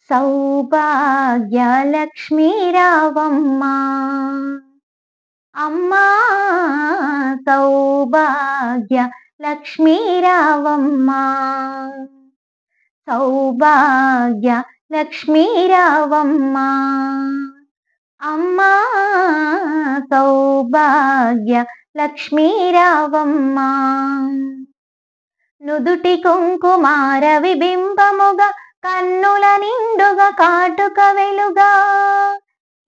సౌభాగ్య లక్ష్మీ రావమ్మా అమ్మా సౌభాగ్య లక్ష్మీ రావమ్మా సౌభాగ్య లక్ష్మీ రావమ్మా అమ్మా సౌభాగ్య లక్ష్మీ రావమ్మా నుదుటి కుంకుమార విబింబముగా కన్నుల నిండుగా కాటుక వెలుగా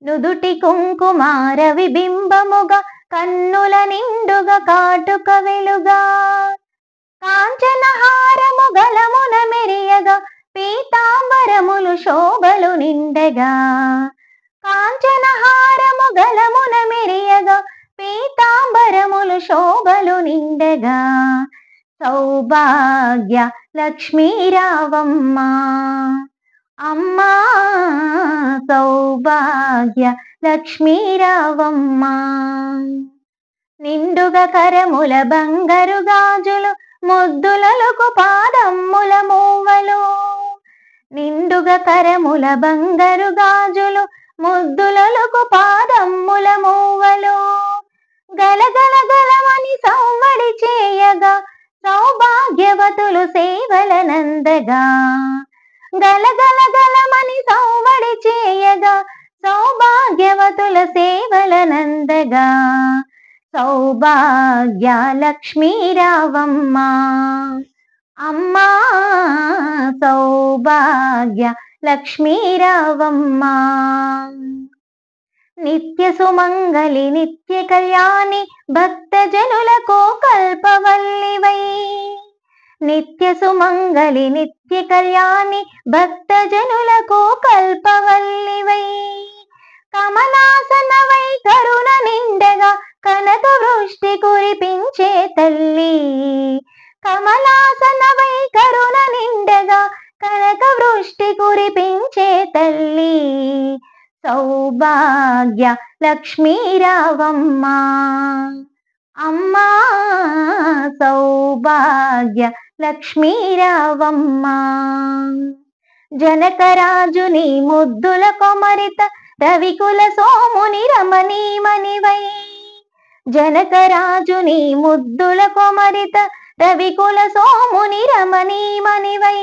నుదుటి కుంకుమార విబింబముగా కన్నుల నిండుగా కాటుక వెలుగా కాంచనహారము గలమున మెరియగా పీతాంబరములు శోభలు నిండగా కాంచనహారము గలమున మెరియగా పీతాంబరములు శోభలు నిండగా సౌభాగ్య లక్ష్మీ రావమ్మా అమ్మా సౌభాగ్య లక్ష్మీ రావమ్మా నిండుగా కరముల బంగారు గాజులు ముద్దులలకు పాదమ్ముల మూవలు నిండుగా కరముల బంగారు గాజులు ముద్దులలకు పాదమ్ముల మూవలు గలగల గలమని సౌవడి చేయగా సౌభాగ్యవతులు సేవలనందగా గలగల గలమని సౌవడి చేయగా సౌభాగ్యవతుల సేవలనందగా సౌభాగ్య లక్ష్మీ రావమ్మా అమ్మా సౌభాగ్య లక్ష్మీ రావమ్మా నిత్య సుమంగళి నిత్య కళ్యాణి భక్తజనులకు కల్పవల్లివై నిత్య సుమంగళి నిత్య కళ్యాణి భక్తజనులకు కల్పవల్లివై కమలాసనవై కరుణ నిండగా కనక వృష్టి కురిపించే తల్లి కమలాసనవై కరుణ నిండగా కనక వృష్టి కురిపించే తల్లి సౌభాగ్య లక్ష్మీ రావమ్మా అమ్మా సౌభాగ్య లక్ష్మీ రావమ్మా జనకరాజుని ముద్దుల కొమరిత రవికుల సోముని రమణీమణివై జనకరాజుని ముద్దుల కొమరిత రవికుల సోముని రమణీమణివై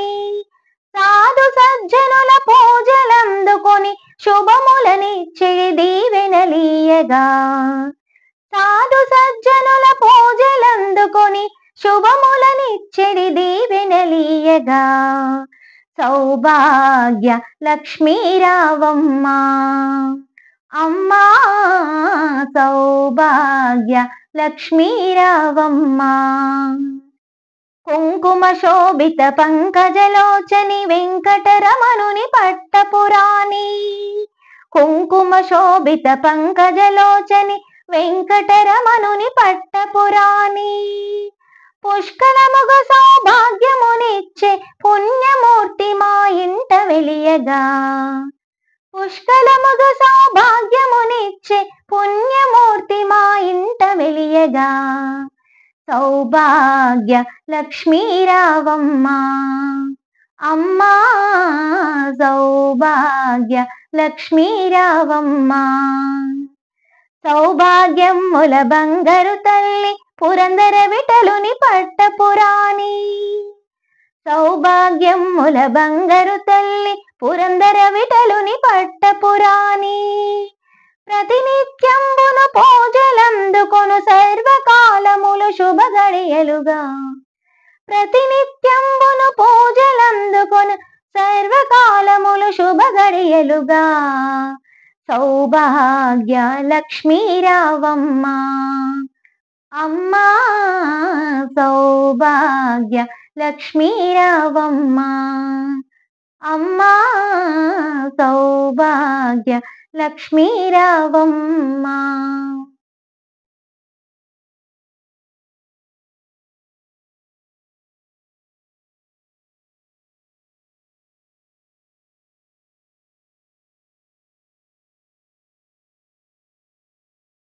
సాధు సజ్జనుల పూజలందుకొని శుభములనిచ్చే దీవెనలీయగా సాధు సజ్జనుల పూజలందుకొని శుభములనిచ్చెడి దీవెనలీయగా సౌభాగ్య లక్ష్మీ రావమ్మా అమ్మా సౌభాగ్య లక్ష్మీ రావమ్మా కుంకుమ శోభిత పంకజలోచని వెంకటరమణుని పట్టపురాణి కుంకుమ శోభిత పంకజలోచని వెంకటరమణుని పట్టపురాణి పుష్కలముగ సౌభాగ్యమునిచ్చే పుణ్యమూర్తి మా ఇంట వెలియగా పుష్కలముగ సౌభాగ్యమునిచ్చే పుణ్యమూర్తి మా ఇంట వెలియగా సౌభాగ్య లక్ష్మీ రావమ్మా అమ్మా సౌభాగ్య లక్ష్మీ రావమ్మా సౌభాగ్యముల బంగారు తల్లి పురందర విఠలుని పట్టపురాణి సౌభాగ్యముల బంగారు తల్లి పురందర విఠలుని పట్టపురాణి ప్రతినిత్యంబును పూజలందుకొను సర్వకాలములు శుభ గడియలుగా ప్రతినిత్యంబును పూజలందుకొను సర్వకాలములు శుభ గడియలుగా సౌభాగ్య లక్ష్మీ రావమ్మా అమ్మా సౌభాగ్య లక్ష్మీ రావమ్మా అమ్మా సౌభాగ్య లక్ష్మీ రావమ్మా